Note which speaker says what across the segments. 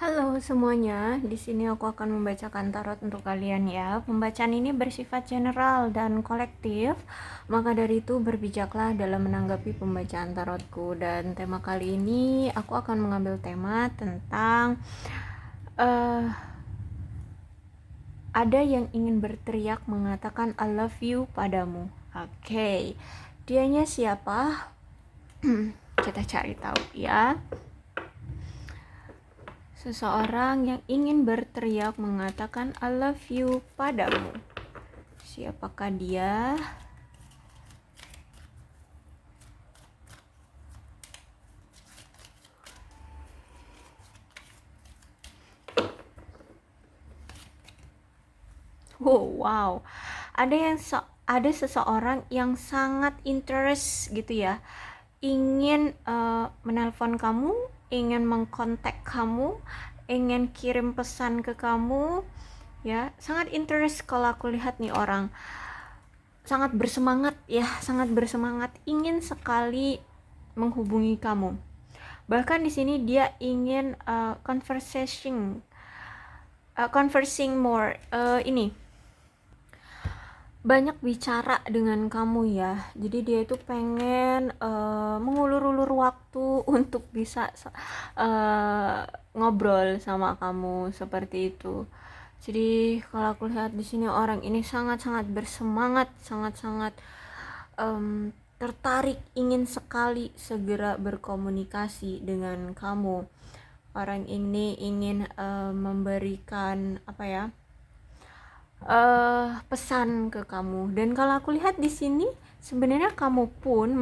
Speaker 1: Halo semuanya, di sini aku akan membacakan tarot untuk kalian ya. Pembacaan ini bersifat general dan kolektif, maka dari itu berbijaklah dalam menanggapi pembacaan tarotku. Dan tema kali ini aku akan mengambil tema tentang eh ada yang ingin berteriak mengatakan I love you padamu. Oke, dianya siapa? Kita cari tahu ya. Seseorang yang ingin berteriak mengatakan I love you padamu. Siapakah dia? Oh, wow. Ada seseorang yang sangat interest gitu ya. Ingin menelpon kamu, ingin mengkontak kamu, ingin kirim pesan ke kamu, ya. Sangat interest kalau aku lihat nih orang. Sangat bersemangat ya, sangat bersemangat ingin sekali menghubungi kamu. Bahkan di sini dia ingin conversing more, ini banyak bicara dengan kamu ya. Jadi dia itu pengen mengulur-ulur waktu untuk bisa ngobrol sama kamu seperti itu. Jadi kalau aku lihat di sini orang ini sangat-sangat bersemangat, sangat-sangat tertarik, ingin sekali segera berkomunikasi dengan kamu. Orang ini ingin memberikan pesan ke kamu. Dan kalau aku lihat di sini sebenarnya kamu pun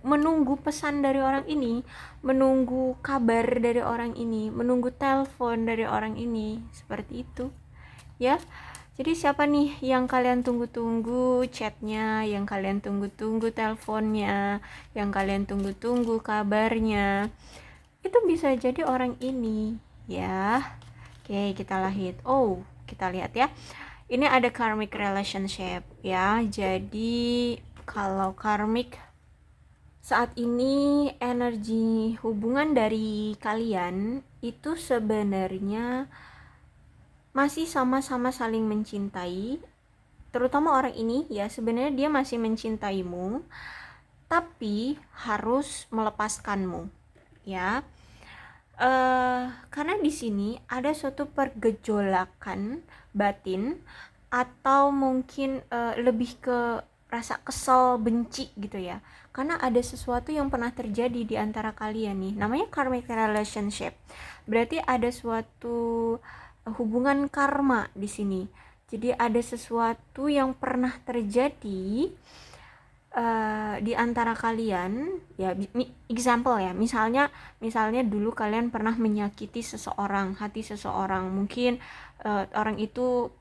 Speaker 1: menunggu pesan dari orang ini, menunggu kabar dari orang ini, menunggu telepon dari orang ini, seperti itu ya. Jadi siapa nih yang kalian tunggu-tunggu chatnya, yang kalian tunggu-tunggu teleponnya, yang kalian tunggu-tunggu kabarnya? Itu bisa jadi orang ini ya. Oke, kita lihat ya. Ini ada karmic relationship ya. Jadi kalau karmic saat ini energi hubungan dari kalian itu sebenarnya masih sama-sama saling mencintai. Terutama orang ini ya, sebenarnya dia masih mencintaimu, tapi harus melepaskanmu ya. Karena di sini ada suatu pergejolakan batin, atau mungkin lebih ke rasa kesel, benci gitu ya. Karena ada sesuatu yang pernah terjadi di antara kalian nih. Namanya karmic relationship. Berarti ada suatu hubungan karma di sini. Jadi ada sesuatu yang pernah terjadi di antara kalian ya. Example ya, misalnya dulu kalian pernah menyakiti seseorang, hati seseorang. Mungkin orang itu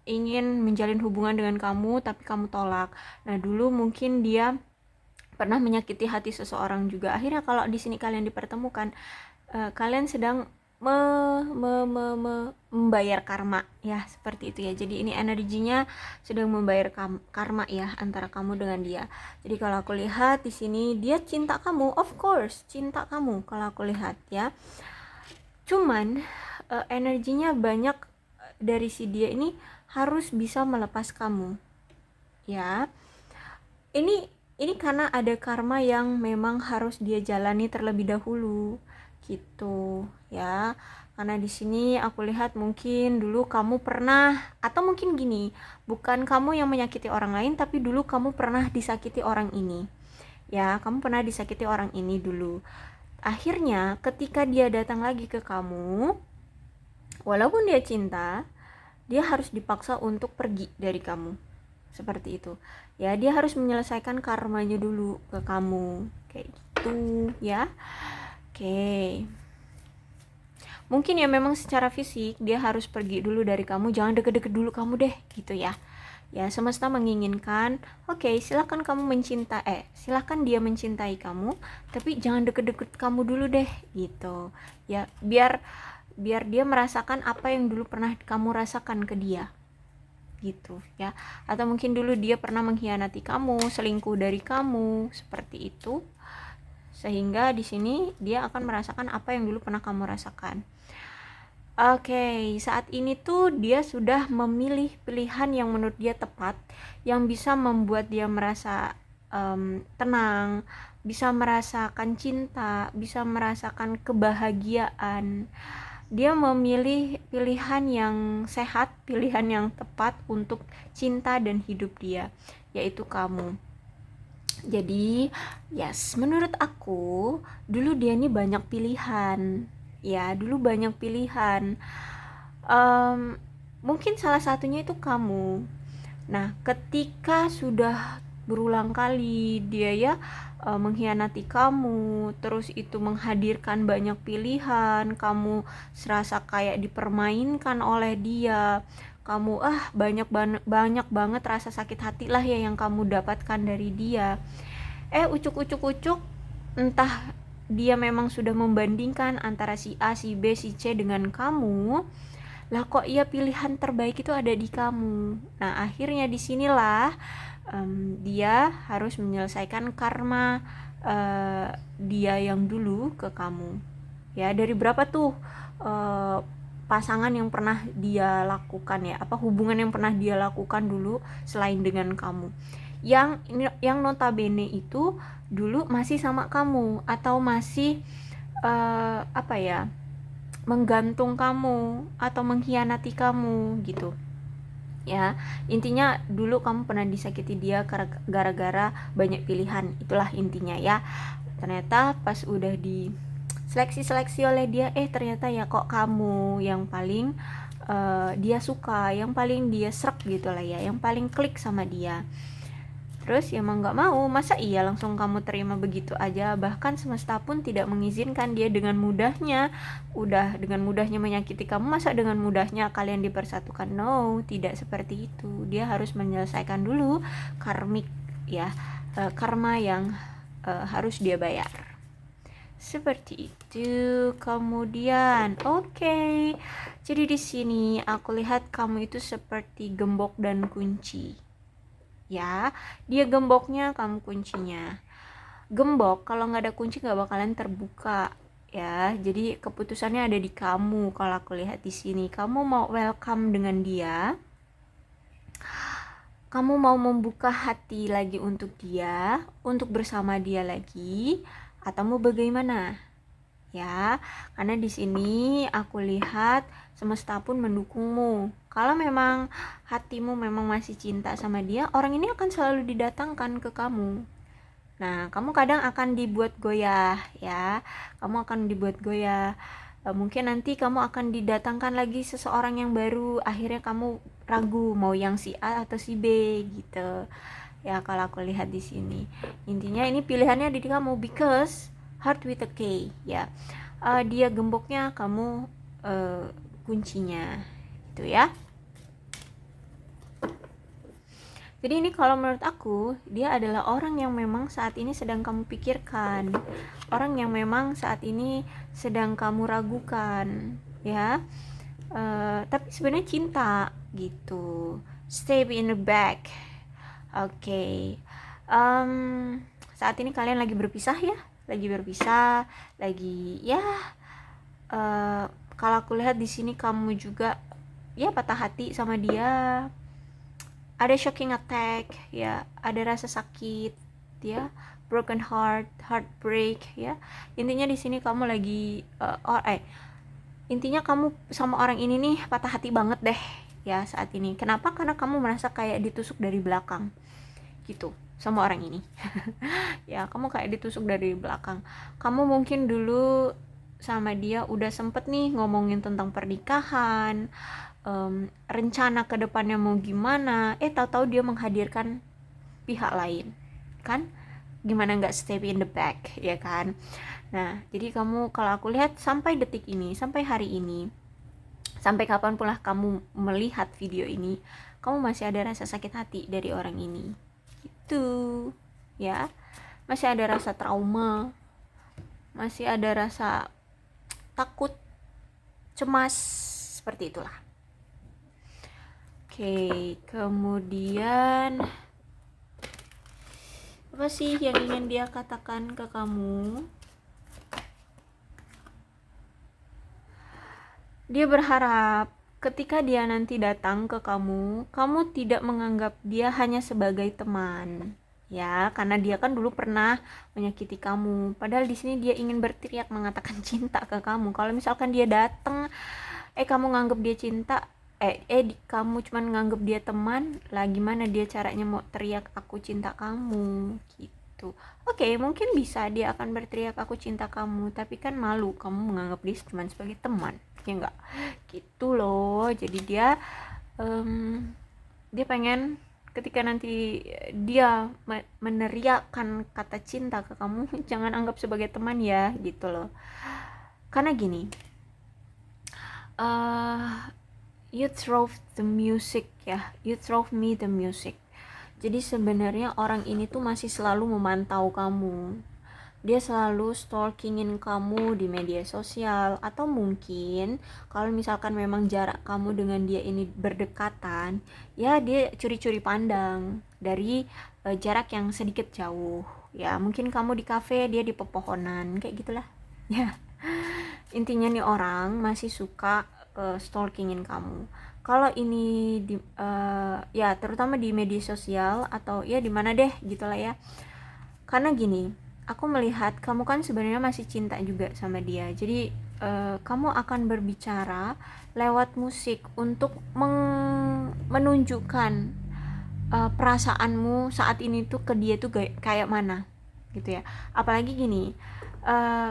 Speaker 1: ingin menjalin hubungan dengan kamu tapi kamu tolak. Nah, dulu mungkin dia pernah menyakiti hati seseorang juga. Akhirnya kalau di sini kalian dipertemukan, kalian sedang membayar karma ya, seperti itu ya. Jadi ini energinya sedang membayar karma ya antara kamu dengan dia. Jadi kalau aku lihat di sini dia cinta kamu, of course cinta kamu kalau aku lihat ya. Cuman energinya banyak dari si dia ini harus bisa melepas kamu ya. Ini karena ada karma yang memang harus dia jalani terlebih dahulu gitu ya. Karena di sini aku lihat mungkin dulu kamu pernah, atau mungkin gini, bukan kamu yang menyakiti orang lain tapi dulu kamu pernah disakiti orang ini ya. Kamu pernah disakiti orang ini dulu. Akhirnya ketika dia datang lagi ke kamu, walaupun dia cinta, dia harus dipaksa untuk pergi dari kamu, seperti itu ya. Dia harus menyelesaikan karmanya dulu ke kamu, kayak gitu ya. Oke. Mungkin ya memang secara fisik dia harus pergi dulu dari kamu, jangan deket-deket dulu kamu deh gitu ya. Ya, semesta menginginkan, oke, silahkan dia mencintai kamu, tapi jangan deket-deket kamu dulu deh gitu. Ya, biar dia merasakan apa yang dulu pernah kamu rasakan ke dia gitu ya. Atau mungkin dulu dia pernah mengkhianati kamu, selingkuh dari kamu, seperti itu. Sehingga di sini dia akan merasakan apa yang dulu pernah kamu rasakan. Oke, saat ini tuh dia sudah memilih pilihan yang menurut dia tepat, yang bisa membuat dia merasa tenang, bisa merasakan cinta, bisa merasakan kebahagiaan. Dia memilih pilihan yang sehat, pilihan yang tepat untuk cinta dan hidup dia, yaitu kamu. Jadi, yes, menurut aku, dulu dia ini banyak pilihan. Ya, dulu banyak pilihan. Em, Mungkin salah satunya itu kamu. Nah, ketika sudah berulang kali dia ya mengkhianati kamu, terus itu menghadirkan banyak pilihan, kamu serasa kayak dipermainkan oleh dia, kamu banyak banget rasa sakit hati lah ya yang kamu dapatkan dari dia. Ucuk-ucuk-ucuk, entah dia memang sudah membandingkan antara si A, si B, si C dengan kamu. Lah kok iya pilihan terbaik itu ada di kamu. Nah, akhirnya disinilah dia harus menyelesaikan karma dia yang dulu ke kamu. Ya, dari berapa tuh pasangan yang pernah dia lakukan ya, apa hubungan yang pernah dia lakukan dulu selain dengan kamu. Yang notabene itu dulu masih sama kamu atau masih apa ya? Menggantung kamu atau mengkhianati kamu gitu ya. Intinya dulu kamu pernah disakiti dia gara-gara banyak pilihan, itulah intinya ya. Ternyata pas udah di seleksi oleh dia, ternyata ya kok kamu yang paling dia suka, yang paling dia srek gitu lah ya, yang paling klik sama dia. Terus ya mau gak mau, masa iya langsung kamu terima begitu aja? Bahkan semesta pun tidak mengizinkan dia dengan mudahnya. Udah dengan mudahnya menyakiti kamu, masa dengan mudahnya kalian dipersatukan? No, tidak seperti itu. Dia harus menyelesaikan dulu karmik ya, karma yang harus dia bayar. Seperti itu. Kemudian, oke. Jadi di sini aku lihat kamu itu seperti gembok dan kunci. Ya, dia gemboknya, kamu kuncinya. Gembok kalau nggak ada kunci nggak bakalan terbuka ya. Jadi keputusannya ada di kamu. Kalau aku lihat di sini, kamu mau welcome dengan dia, kamu mau membuka hati lagi untuk dia, untuk bersama dia lagi, atau mau bagaimana? Ya, karena di sini aku lihat semesta pun mendukungmu. Kalau memang hatimu memang masih cinta sama dia, orang ini akan selalu didatangkan ke kamu. Nah, kamu kadang akan dibuat goyah ya. Kamu akan dibuat goyah. Mungkin nanti kamu akan didatangkan lagi seseorang yang baru. Akhirnya kamu ragu mau yang si A atau si B gitu. Ya, kalau aku lihat di sini. Intinya ini pilihannya di kamu, because heart with a K ya. Dia gemboknya, kamu kuncinya gitu ya. Jadi ini kalau menurut aku, dia adalah orang yang memang saat ini sedang kamu pikirkan, orang yang memang saat ini sedang kamu ragukan ya. Tapi sebenarnya cinta gitu. Stay in the back. Oke. Saat ini kalian lagi berpisah ya, lagi ya. Kalau aku lihat di sini kamu juga ya patah hati sama dia, ada shocking attack ya, ada rasa sakit ya, broken heartbreak ya. Intinya di sini kamu lagi intinya kamu sama orang ini nih patah hati banget deh ya saat ini. Kenapa? Karena kamu merasa kayak ditusuk dari belakang gitu sama orang ini. Ya, kamu kayak ditusuk dari belakang. Kamu mungkin dulu sama dia udah sempet nih ngomongin tentang pernikahan, rencana ke depannya mau gimana, tahu-tahu dia menghadirkan pihak lain kan. Gimana nggak stay in the back ya kan. Nah, jadi kamu, kalau aku lihat sampai detik ini, sampai hari ini, sampai kapan pula kamu melihat video ini, kamu masih ada rasa sakit hati dari orang ini gitu ya. Masih ada rasa trauma, masih ada rasa takut, cemas, seperti itulah. Oke, kemudian apa sih yang ingin dia katakan ke kamu? Dia berharap ketika dia nanti datang ke kamu, kamu tidak menganggap dia hanya sebagai teman. Ya, karena dia kan dulu pernah menyakiti kamu. Padahal di sini dia ingin berteriak mengatakan cinta ke kamu. Kalau misalkan dia datang, kamu nganggap dia cinta, kamu cuman nganggap dia teman, lah gimana dia caranya mau teriak aku cinta kamu gitu. Oke, mungkin bisa dia akan berteriak aku cinta kamu, tapi kan malu kamu menganggap dia cuma sebagai teman, ya enggak? Gitu loh. Jadi dia pengen ketika nanti dia meneriakkan kata cinta ke kamu, jangan anggap sebagai teman ya, gitu loh. Karena gini, you throw the music ya, you throw me the music. Jadi sebenarnya orang ini tuh masih selalu memantau kamu. Dia selalu stalkingin kamu di media sosial, atau mungkin kalau misalkan memang jarak kamu dengan dia ini berdekatan, ya dia curi-curi pandang dari jarak yang sedikit jauh. Ya mungkin kamu di kafe, dia di pepohonan, kayak gitulah. Ya. Intinya nih orang masih suka stalkingin kamu. Kalau ini ya terutama di media sosial atau ya di mana deh gitulah ya. Karena gini, aku melihat kamu kan sebenarnya masih cinta juga sama dia. Jadi kamu akan berbicara lewat musik untuk menunjukkan perasaanmu saat ini tuh ke dia tuh kayak mana gitu ya. Apalagi gini,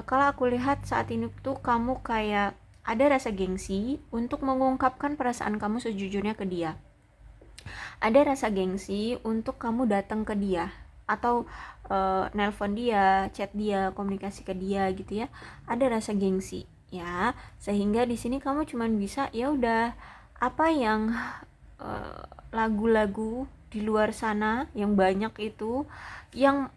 Speaker 1: kalau aku lihat saat ini tuh kamu kayak ada rasa gengsi untuk mengungkapkan perasaan kamu sejujurnya ke dia. Ada rasa gengsi untuk kamu datang ke dia atau nelpon dia, chat dia, komunikasi ke dia gitu ya. Ada rasa gengsi ya, sehingga di sini kamu cuman bisa ya udah apa yang lagu-lagu di luar sana yang banyak itu yang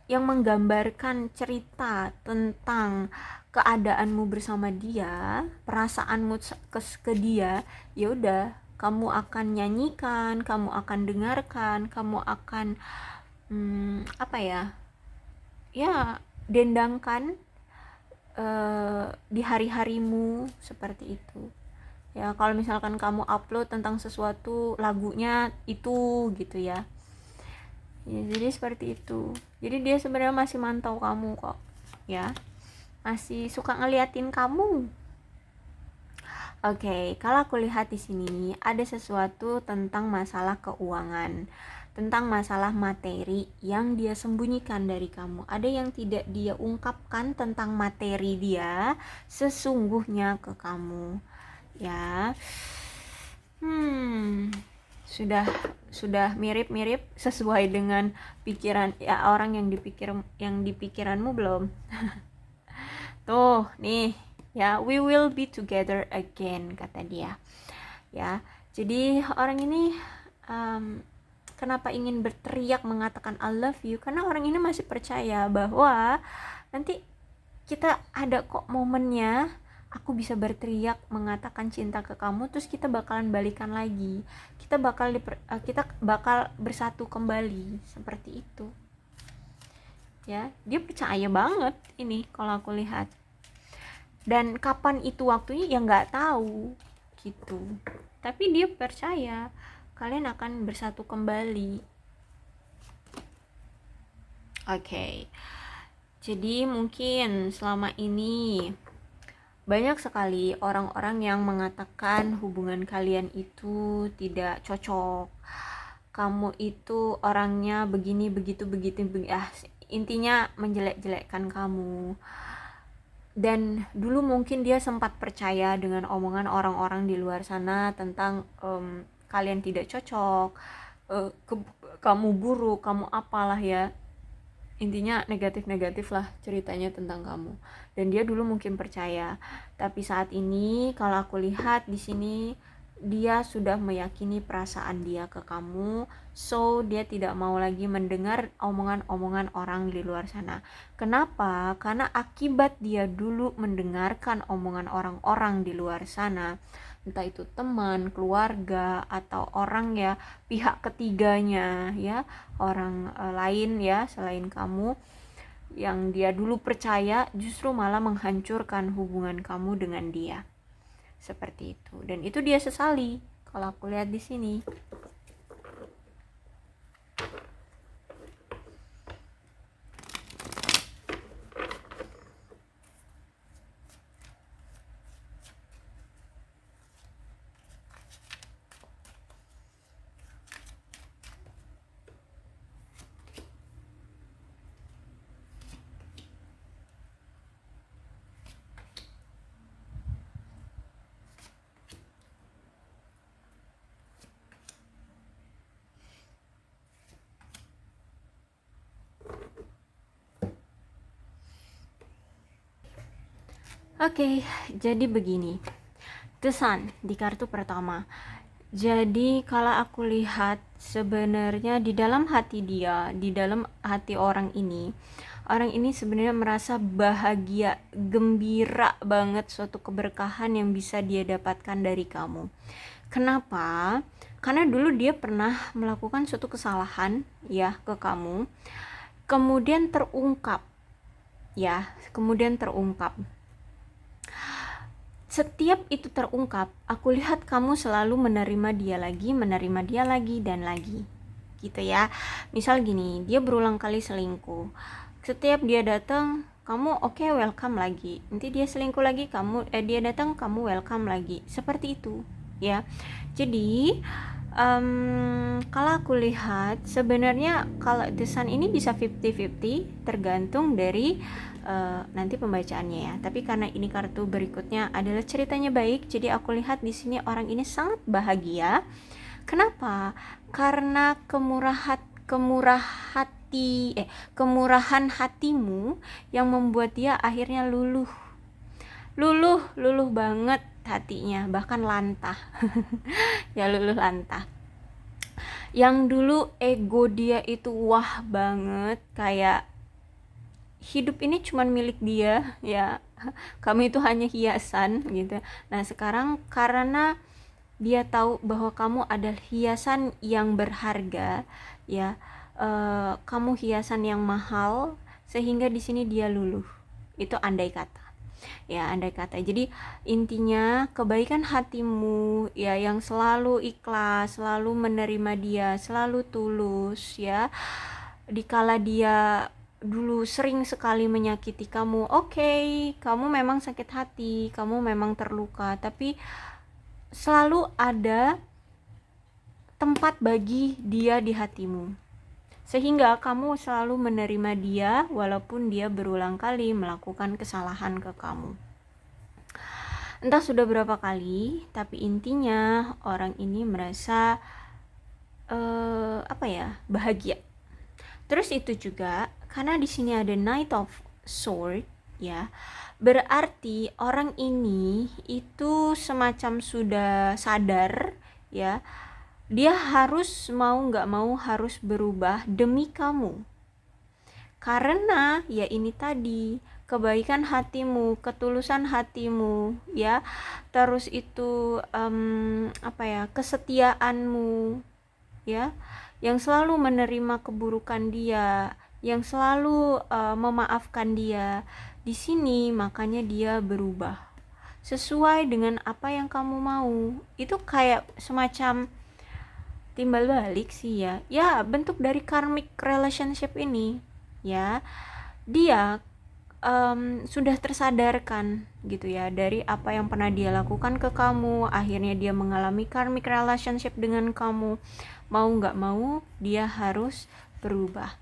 Speaker 1: menggambarkan cerita tentang keadaanmu bersama dia, perasaanmu ke dia, ya udah kamu akan nyanyikan, kamu akan dengarkan, kamu akan apa ya? Ya, dendangkan di hari-harimu seperti itu. Ya, kalau misalkan kamu upload tentang sesuatu, lagunya itu gitu ya. Ya, jadi seperti itu. Jadi dia sebenarnya masih mantau kamu kok, ya. Masih suka ngeliatin kamu. Oke, kalau aku lihat di sini ada sesuatu tentang masalah keuangan, tentang masalah materi yang dia sembunyikan dari kamu. Ada yang tidak dia ungkapkan tentang materi dia sesungguhnya ke kamu. Ya. Sudah mirip-mirip sesuai dengan pikiran ya orang yang di pikiranmu belum? Tuh, nih, ya, we will be together again kata dia. Ya. Jadi orang ini kenapa ingin berteriak mengatakan I love you? Karena orang ini masih percaya bahwa nanti kita ada kok momennya aku bisa berteriak mengatakan cinta ke kamu, terus kita bakalan balikan lagi, kita bakal bersatu kembali, seperti itu ya. Dia percaya banget ini kalau aku lihat, dan kapan itu waktunya ya nggak tahu gitu, tapi dia percaya kalian akan bersatu kembali. Oke. Jadi mungkin selama ini banyak sekali orang-orang yang mengatakan hubungan kalian itu tidak cocok. Kamu itu orangnya begini, begitu, intinya menjelek-jelekkan kamu. Dan dulu mungkin dia sempat percaya dengan omongan orang-orang di luar sana tentang kalian tidak cocok, kamu buruk, kamu apalah ya. Intinya negatif-negatif lah ceritanya tentang kamu, dan dia dulu mungkin percaya. Tapi saat ini kalau aku lihat di sini dia sudah meyakini perasaan dia ke kamu, so dia tidak mau lagi mendengar omongan-omongan orang di luar sana. Kenapa? Karena akibat dia dulu mendengarkan omongan orang-orang di luar sana, entah itu teman, keluarga, atau orang ya pihak ketiganya ya, orang lain ya selain kamu, yang dia dulu percaya justru malah menghancurkan hubungan kamu dengan dia. seperti itu. Dan itu dia sesali kalau aku lihat di sini. Oke, jadi begini. The Sun di kartu pertama. Jadi kalau aku lihat sebenarnya di dalam hati dia, di dalam hati orang ini sebenarnya merasa bahagia, gembira banget, suatu keberkahan yang bisa dia dapatkan dari kamu. Kenapa? Karena dulu dia pernah melakukan suatu kesalahan ya ke kamu, kemudian terungkap. Setiap itu terungkap, aku lihat kamu selalu menerima dia lagi dan lagi gitu ya. Misal gini, dia berulang kali selingkuh, setiap dia datang kamu oke, welcome lagi, nanti dia selingkuh lagi, dia datang, kamu welcome lagi, seperti itu ya. Jadi kalau aku lihat sebenarnya kalau The Sun ini bisa 50-50 tergantung dari nanti pembacaannya ya. Tapi karena ini kartu berikutnya adalah ceritanya baik, jadi aku lihat di sini orang ini sangat bahagia. Kenapa? Karena kemurahan hatimu yang membuat dia akhirnya luluh banget hatinya, bahkan lantah. Ya, luluh lantah. Yang dulu ego dia itu wah banget, kayak hidup ini cuma milik dia ya, kamu itu hanya hiasan gitu. Nah sekarang karena dia tahu bahwa kamu adalah hiasan yang berharga ya, kamu hiasan yang mahal, sehingga di sini dia luluh. Itu andai kata. Jadi intinya kebaikan hatimu ya, yang selalu ikhlas, selalu menerima dia, selalu tulus ya. Dikala dia dulu sering sekali menyakiti kamu, oke, kamu memang sakit hati, kamu memang terluka, tapi selalu ada tempat bagi dia di hatimu, sehingga kamu selalu menerima dia walaupun dia berulang kali melakukan kesalahan ke kamu. Entah sudah berapa kali, tapi intinya orang ini merasa bahagia. Terus itu juga karena di sini ada Knight of Sword ya, berarti orang ini itu semacam sudah sadar ya, dia harus mau nggak mau harus berubah demi kamu. Karena ya ini tadi, kebaikan hatimu, ketulusan hatimu ya, terus itu kesetiaanmu ya, yang selalu menerima keburukan dia, yang selalu memaafkan dia. Di sini makanya dia berubah sesuai dengan apa yang kamu mau. Itu kayak semacam timbal balik sih ya. Ya, bentuk dari karmic relationship ini ya. Dia sudah tersadarkan gitu ya dari apa yang pernah dia lakukan ke kamu, akhirnya dia mengalami karmic relationship dengan kamu. Mau nggak mau dia harus berubah.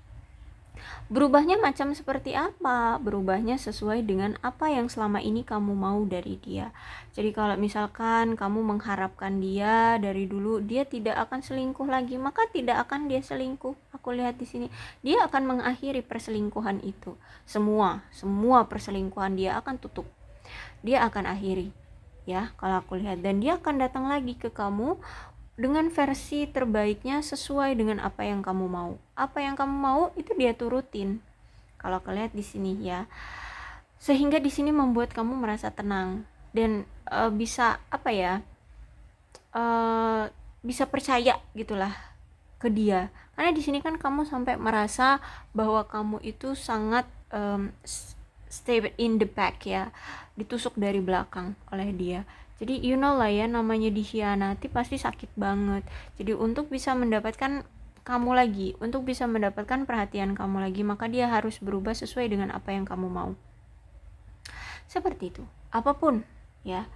Speaker 1: Berubahnya macam seperti apa? Berubahnya sesuai dengan apa yang selama ini kamu mau dari dia. Jadi kalau misalkan kamu mengharapkan dia dari dulu dia tidak akan selingkuh lagi, maka tidak akan dia selingkuh. Aku lihat di sini dia akan mengakhiri perselingkuhan itu. Semua perselingkuhan dia akan tutup. Dia akan akhiri. Ya, kalau aku lihat, dan dia akan datang lagi ke kamu dengan versi terbaiknya sesuai dengan apa yang kamu mau. Apa yang kamu mau itu dia turutin. Kalau kalian di sini ya. Sehingga di sini membuat kamu merasa tenang dan bisa bisa percaya gitulah ke dia. Karena di sini kan kamu sampai merasa bahwa kamu itu sangat stay in the back ya, ditusuk dari belakang oleh dia. Jadi you know lah ya, namanya dikhianati pasti sakit banget. Jadi untuk bisa mendapatkan kamu lagi, untuk bisa mendapatkan perhatian kamu lagi, maka dia harus berubah sesuai dengan apa yang kamu mau. Seperti itu, apapun ya,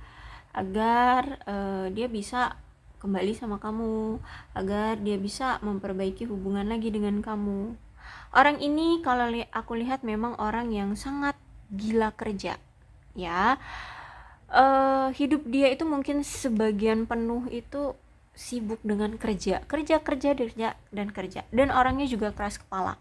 Speaker 1: agar dia bisa kembali sama kamu, agar dia bisa memperbaiki hubungan lagi dengan kamu. Orang ini kalau aku lihat memang orang yang sangat gila kerja ya. Hidup dia itu mungkin sebagian penuh itu sibuk dengan kerja dan orangnya juga keras kepala.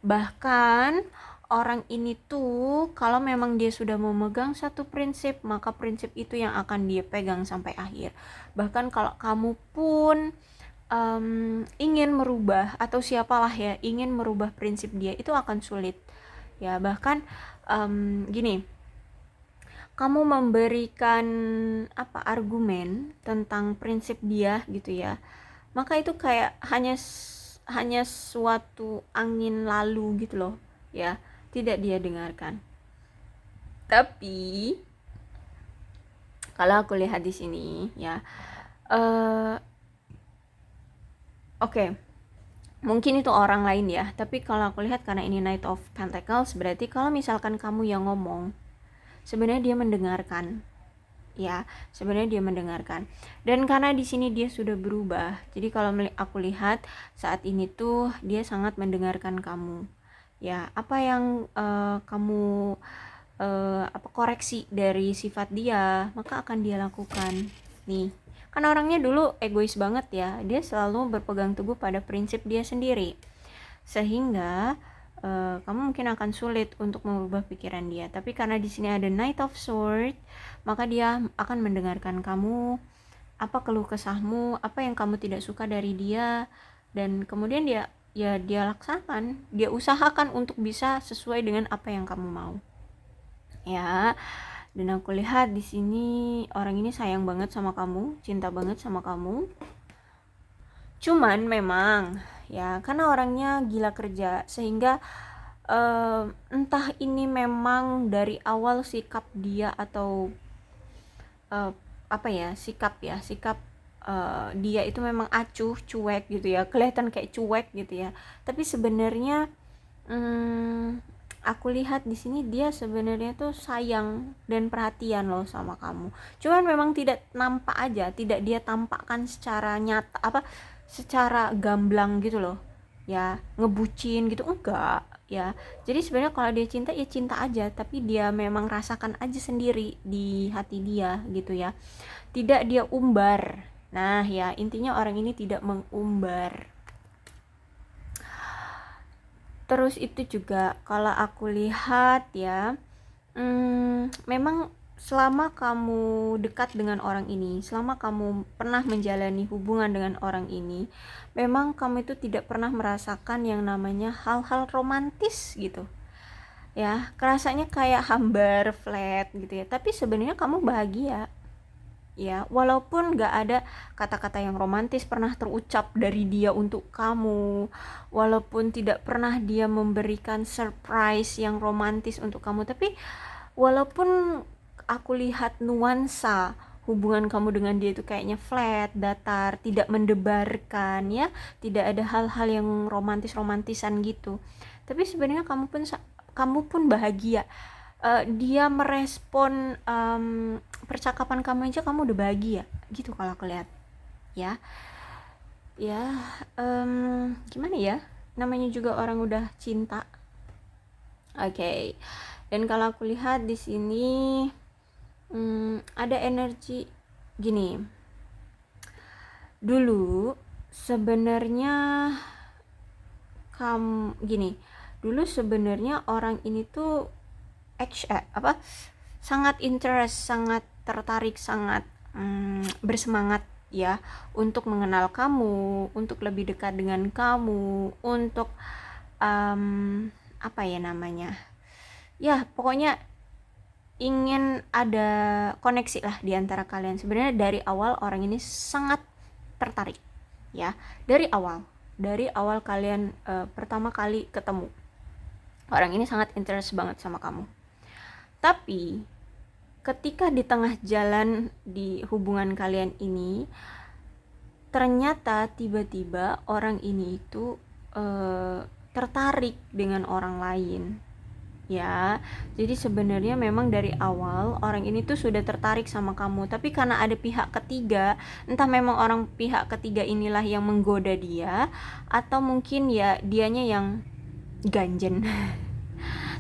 Speaker 1: Bahkan orang ini tuh kalau memang dia sudah memegang satu prinsip, maka prinsip itu yang akan dia pegang sampai akhir. Bahkan kalau kamu pun ingin merubah, atau siapalah ya ingin merubah prinsip dia, itu akan sulit ya. Bahkan gini, kamu memberikan argumen tentang prinsip dia gitu ya, maka itu kayak hanya suatu angin lalu gitu loh ya, tidak dia dengarkan. Tapi kalau aku lihat di sini ya, oke, mungkin itu orang lain ya, tapi kalau aku lihat karena ini Knight of Pentacles, berarti kalau misalkan kamu yang ngomong, sebenarnya dia mendengarkan ya, sebenarnya dia mendengarkan. Dan karena di sini dia sudah berubah, jadi kalau aku lihat saat ini tuh dia sangat mendengarkan kamu ya. Apa yang kamu koreksi dari sifat dia, maka akan dia lakukan nih. Kan orangnya dulu egois banget ya, dia selalu berpegang teguh pada prinsip dia sendiri, sehingga kamu mungkin akan sulit untuk mengubah pikiran dia. Tapi karena di sini ada Knight of Swords, maka dia akan mendengarkan kamu, apa keluh kesahmu, apa yang kamu tidak suka dari dia, dan kemudian dia laksanakan, dia usahakan untuk bisa sesuai dengan apa yang kamu mau ya. Dan aku lihat di sini orang ini sayang banget sama kamu, cinta banget sama kamu. Cuman memang ya, karena orangnya gila kerja, sehingga entah ini memang dari awal sikap dia atau sikap dia itu memang acuh, cuek gitu ya, kelihatan kayak cuek gitu ya. Tapi sebenarnya aku lihat di sini dia sebenarnya tuh sayang dan perhatian loh sama kamu. Cuman memang tidak nampak aja, tidak dia tampakkan secara nyata, secara gamblang gitu loh ya, ngebucin gitu enggak ya. Jadi sebenarnya kalau dia cinta ya cinta aja, tapi dia memang rasakan aja sendiri di hati dia gitu ya, tidak dia umbar. Nah ya, intinya orang ini tidak mengumbar. Terus itu juga kalau aku lihat ya, memang selama kamu dekat dengan orang ini, selama kamu pernah menjalani hubungan dengan orang ini, memang kamu itu tidak pernah merasakan yang namanya hal-hal romantis gitu ya. Rasanya kayak hambar, flat gitu ya, tapi sebenarnya kamu bahagia ya, walaupun gak ada kata-kata yang romantis pernah terucap dari dia untuk kamu, walaupun tidak pernah dia memberikan surprise yang romantis untuk kamu, tapi walaupun aku lihat nuansa hubungan kamu dengan dia itu kayaknya flat, datar, tidak mendebarkan ya, tidak ada hal-hal yang romantisan gitu, tapi sebenarnya kamu pun bahagia. Dia merespon percakapan kamu aja kamu udah bahagia gitu kalau aku lihat ya. Gimana ya, namanya juga orang udah cinta. Oke. Dan kalau aku lihat di sini ada energi gini. Dulu sebenarnya dulu sebenarnya orang ini tuh sangat interest, sangat tertarik, sangat bersemangat ya untuk mengenal kamu, untuk lebih dekat dengan kamu, untuk pokoknya ingin ada koneksi lah di antara kalian. Sebenarnya dari awal orang ini sangat tertarik ya, dari awal kalian pertama kali ketemu, orang ini sangat interest banget sama kamu. Tapi ketika di tengah jalan di hubungan kalian ini ternyata tiba-tiba orang ini itu tertarik dengan orang lain ya. Jadi sebenarnya memang dari awal orang ini tuh sudah tertarik sama kamu, tapi karena ada pihak ketiga, entah memang orang pihak ketiga inilah yang menggoda dia atau mungkin ya dianya yang ganjen.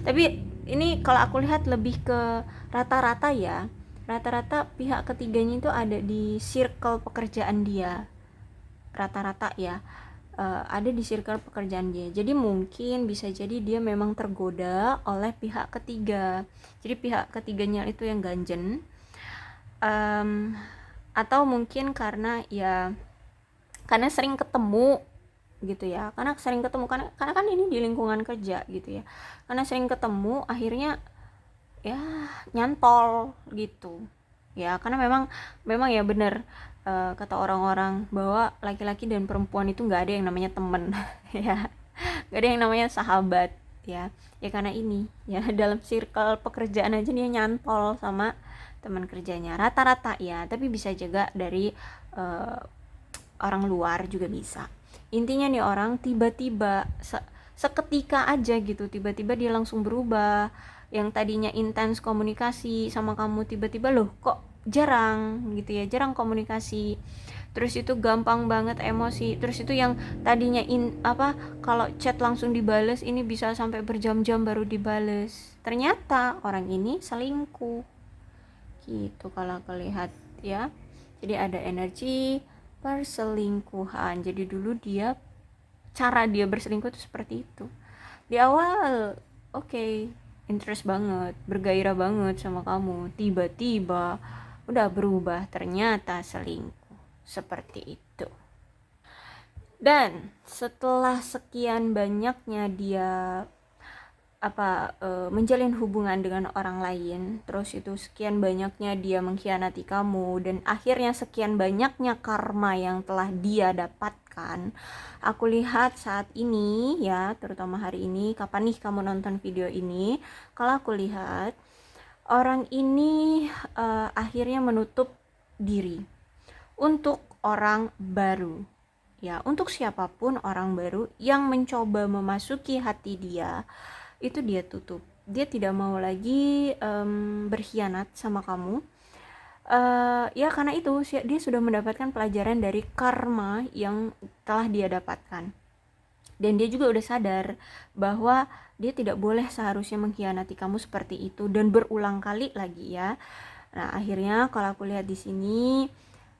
Speaker 1: Tapi ini kalau aku lihat lebih ke rata-rata ya, rata-rata pihak ketiganya itu ada di circle pekerjaan dia, rata-rata ya. Ada di circle pekerjaan dia. Jadi mungkin bisa jadi dia memang tergoda oleh pihak ketiga. Jadi pihak ketiganya itu yang ganjen. Atau mungkin karena sering ketemu gitu ya. Karena sering ketemu karena kan ini di lingkungan kerja gitu ya. Karena sering ketemu akhirnya ya nyantol gitu. Ya, karena memang ya benar kata orang-orang bahwa laki-laki dan perempuan itu nggak ada yang namanya temen ya, nggak ada yang namanya sahabat ya. Ya karena ini ya dalam circle pekerjaan aja dia nyantol sama teman kerjanya rata-rata ya, tapi bisa juga dari orang luar juga bisa. Intinya nih orang tiba-tiba seketika aja gitu, tiba-tiba dia langsung berubah. Yang tadinya intens komunikasi sama kamu tiba-tiba loh kok jarang gitu ya, jarang komunikasi. Terus itu gampang banget emosi. Terus itu yang tadinya kalau chat langsung dibales, ini bisa sampai berjam-jam baru dibales. Ternyata orang ini selingkuh. Gitu kalau aku lihat ya. Jadi ada energi perselingkuhan. Jadi dulu cara dia berselingkuh itu seperti itu. Di awal oke, interest banget, bergairah banget sama kamu. Tiba-tiba udah berubah, ternyata selingkuh. Seperti itu. Dan setelah sekian banyaknya dia menjalin hubungan dengan orang lain, terus itu sekian banyaknya dia mengkhianati kamu, dan akhirnya sekian banyaknya karma yang telah dia dapatkan. Aku lihat saat ini ya, terutama hari ini, kapan nih kamu nonton video ini, kalau aku lihat orang ini akhirnya menutup diri untuk orang baru ya, untuk siapapun orang baru yang mencoba memasuki hati dia, itu dia tutup. Dia tidak mau lagi berkhianat sama kamu. Ya karena itu dia sudah mendapatkan pelajaran dari karma yang telah dia dapatkan. Dan dia juga udah sadar bahwa dia tidak boleh seharusnya mengkhianati kamu seperti itu dan berulang kali lagi ya. Nah, akhirnya kalau aku lihat di sini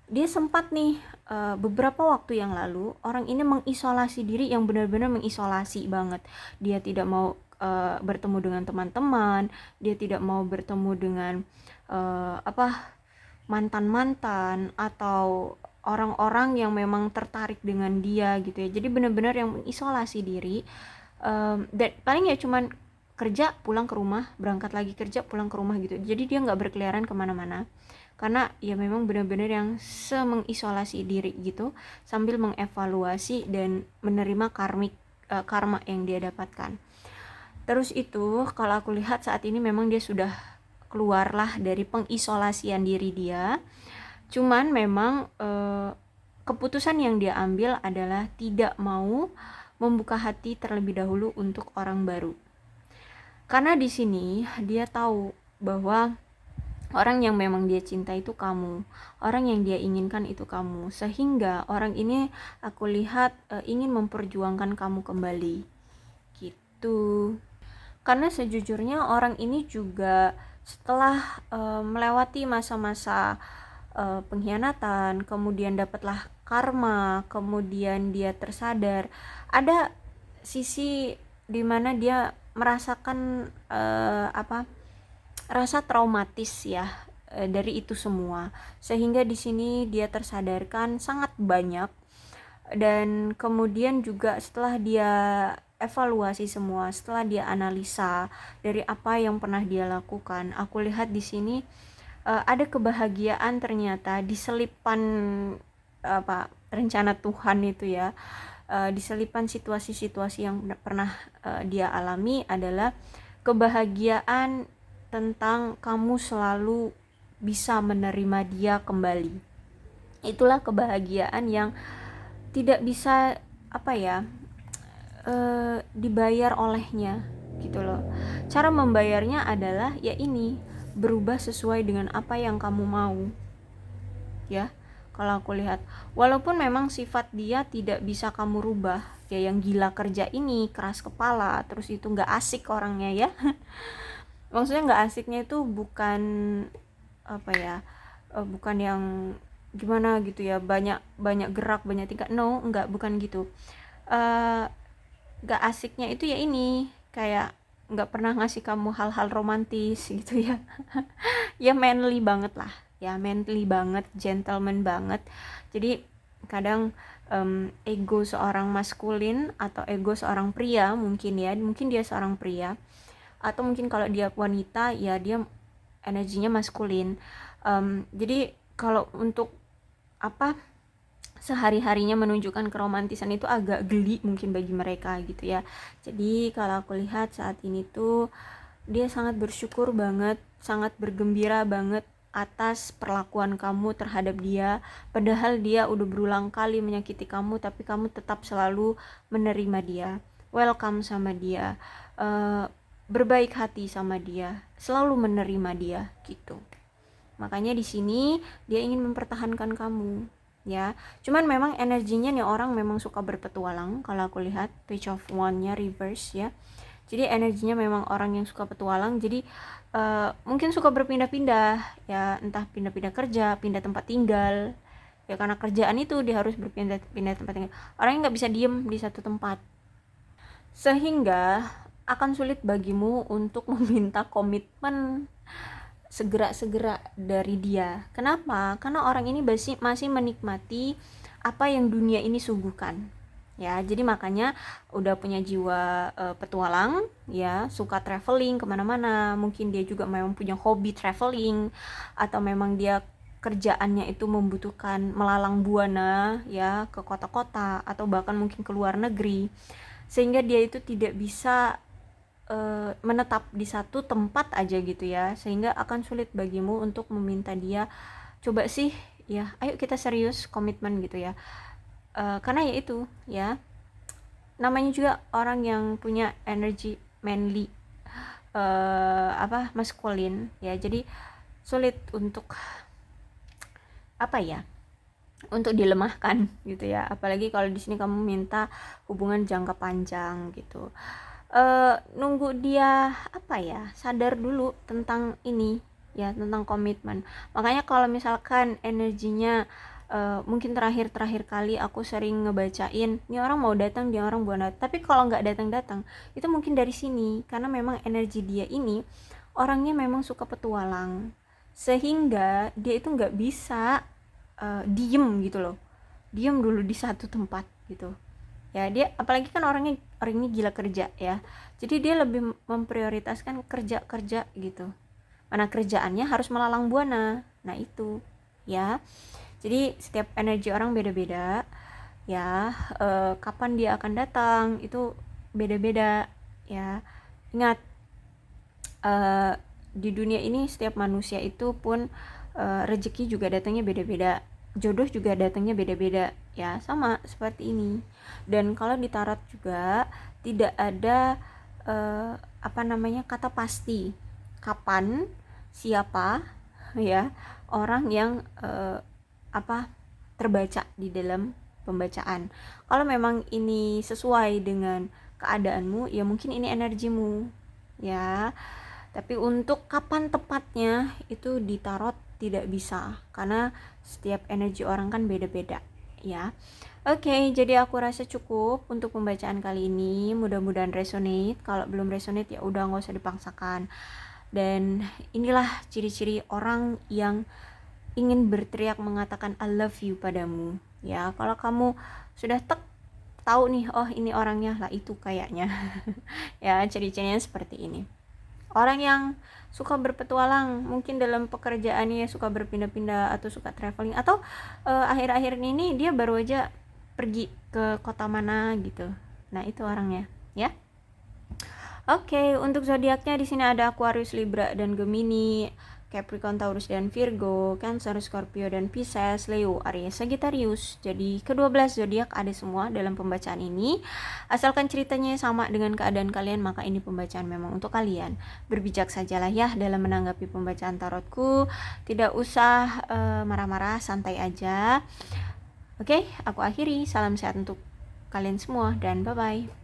Speaker 1: dia sempat nih beberapa waktu yang lalu orang ini mengisolasi diri, yang benar-benar mengisolasi banget. Dia tidak mau bertemu dengan teman-teman, dia tidak mau bertemu dengan mantan-mantan atau orang-orang yang memang tertarik dengan dia gitu ya. Jadi benar-benar yang mengisolasi diri, dan paling ya cuman kerja pulang ke rumah, berangkat lagi kerja pulang ke rumah gitu. Jadi dia nggak berkeliaran kemana-mana karena ya memang benar-benar yang mengisolasi diri gitu, sambil mengevaluasi dan menerima karma yang dia dapatkan. Terus itu kalau aku lihat saat ini memang dia sudah keluarlah dari pengisolasian diri dia. Cuman memang keputusan yang dia ambil adalah tidak mau membuka hati terlebih dahulu untuk orang baru. Karena di sini dia tahu bahwa orang yang memang dia cinta itu kamu, orang yang dia inginkan itu kamu, sehingga orang ini aku lihat ingin memperjuangkan kamu kembali gitu. Karena sejujurnya orang ini juga setelah melewati masa-masa pengkhianatan, kemudian dapatlah karma, kemudian dia tersadar, ada sisi dimana dia merasakan rasa traumatis ya dari itu semua, sehingga di sini dia tersadarkan sangat banyak. Dan kemudian juga setelah dia evaluasi semua, setelah dia analisa dari apa yang pernah dia lakukan, aku lihat di sini ada kebahagiaan ternyata diselipan rencana Tuhan itu ya. Diselipan situasi-situasi yang pernah dia alami adalah kebahagiaan tentang kamu selalu bisa menerima dia kembali. Itulah kebahagiaan yang tidak bisa dibayar olehnya gitu loh. Cara membayarnya adalah ya ini, berubah sesuai dengan apa yang kamu mau. Ya, kalau aku lihat, walaupun memang sifat dia tidak bisa kamu rubah, ya yang gila kerja ini, keras kepala, terus itu nggak asik orangnya ya. Maksudnya nggak asiknya itu bukan bukan yang gimana gitu ya, banyak gerak, banyak tingkah, no, bukan gitu. Nggak asiknya itu ya ini, kayak nggak pernah ngasih kamu hal-hal romantis gitu ya. Ya manly banget lah, ya manly banget, gentleman banget. Jadi kadang ego seorang maskulin atau ego seorang pria mungkin dia seorang pria, atau mungkin kalau dia wanita ya dia energinya maskulin. Jadi kalau untuk sehari-harinya menunjukkan keromantisan itu agak geli mungkin bagi mereka gitu ya. Jadi kalau aku lihat saat ini tuh dia sangat bersyukur banget, sangat bergembira banget atas perlakuan kamu terhadap dia, padahal dia udah berulang kali menyakiti kamu, tapi kamu tetap selalu menerima dia, welcome sama dia, berbaik hati sama dia, selalu menerima dia gitu. Makanya di sini dia ingin mempertahankan kamu ya. Cuman memang energinya nih orang memang suka berpetualang. Kalau aku lihat page of wand-nya reverse ya. Jadi energinya memang orang yang suka petualang. Jadi mungkin suka berpindah-pindah ya, entah pindah-pindah kerja, pindah tempat tinggal. Ya karena kerjaan itu dia harus berpindah-pindah tempat tinggal. Orangnya nggak bisa diem di satu tempat. Sehingga akan sulit bagimu untuk meminta komitmen segera dari dia. Kenapa? Karena orang ini masih menikmati apa yang dunia ini suguhkan. Ya, jadi makanya udah punya jiwa petualang, ya, suka traveling kemana-mana. Mungkin dia juga memang punya hobi traveling, atau memang dia kerjaannya itu membutuhkan melalang buana, ya, ke kota-kota atau bahkan mungkin ke luar negeri, sehingga dia itu tidak bisa menetap di satu tempat aja gitu ya, sehingga akan sulit bagimu untuk meminta dia coba sih ya, ayo kita serius komitmen gitu ya. Karena ya itu ya, namanya juga orang yang punya energi manly, maskulin ya, jadi sulit untuk untuk dilemahkan gitu ya. Apalagi kalau di sini kamu minta hubungan jangka panjang gitu. Nunggu dia sadar dulu tentang ini ya, tentang komitmen. Makanya kalau misalkan energinya mungkin terakhir kali aku sering ngebacain ini orang mau datang, dia orang buana, tapi kalau nggak datang itu mungkin dari sini, karena memang energi dia ini orangnya memang suka petualang, sehingga dia itu nggak bisa diem gitu loh, diem dulu di satu tempat gitu ya. Dia apalagi kan orangnya gila kerja ya, jadi dia lebih memprioritaskan kerja gitu, mana kerjaannya harus melalang buana. Nah itu ya, jadi setiap energi orang beda-beda ya. Kapan dia akan datang itu beda-beda ya. Ingat, di dunia ini setiap manusia itu pun rezeki juga datangnya beda-beda, jodoh juga datangnya beda-beda ya, sama seperti ini. Dan kalau di tarot juga tidak ada kata pasti kapan, siapa ya orang yang terbaca di dalam pembacaan. Kalau memang ini sesuai dengan keadaanmu ya mungkin ini energimu ya. Tapi untuk kapan tepatnya itu di tarot tidak bisa, karena setiap energi orang kan beda-beda ya. Oke, jadi aku rasa cukup untuk pembacaan kali ini. Mudah-mudahan resonate. Kalau belum resonate ya udah, nggak usah dipaksakan. Dan inilah ciri-ciri orang yang ingin berteriak mengatakan I love you padamu ya. Kalau kamu sudah tahu nih, oh ini orangnya lah, itu kayaknya ya, ciri-cirinya seperti ini. Orang yang suka berpetualang, mungkin dalam pekerjaannya suka berpindah-pindah atau suka traveling, atau akhir-akhir ini dia baru aja pergi ke kota mana gitu. Nah itu orangnya ya. Oke, untuk zodiaknya di sini ada Aquarius, Libra dan Gemini, Capricorn, Taurus dan Virgo, Cancer, Scorpio dan Pisces, Leo, Aries, Sagittarius. Jadi ke-12 zodiak ada semua dalam pembacaan ini. Asalkan ceritanya sama dengan keadaan kalian, maka ini pembacaan memang untuk kalian. Berbijak sajalah ya dalam menanggapi pembacaan tarotku. Tidak usah marah-marah, santai aja. Oke, aku akhiri. Salam sehat untuk kalian semua dan bye-bye.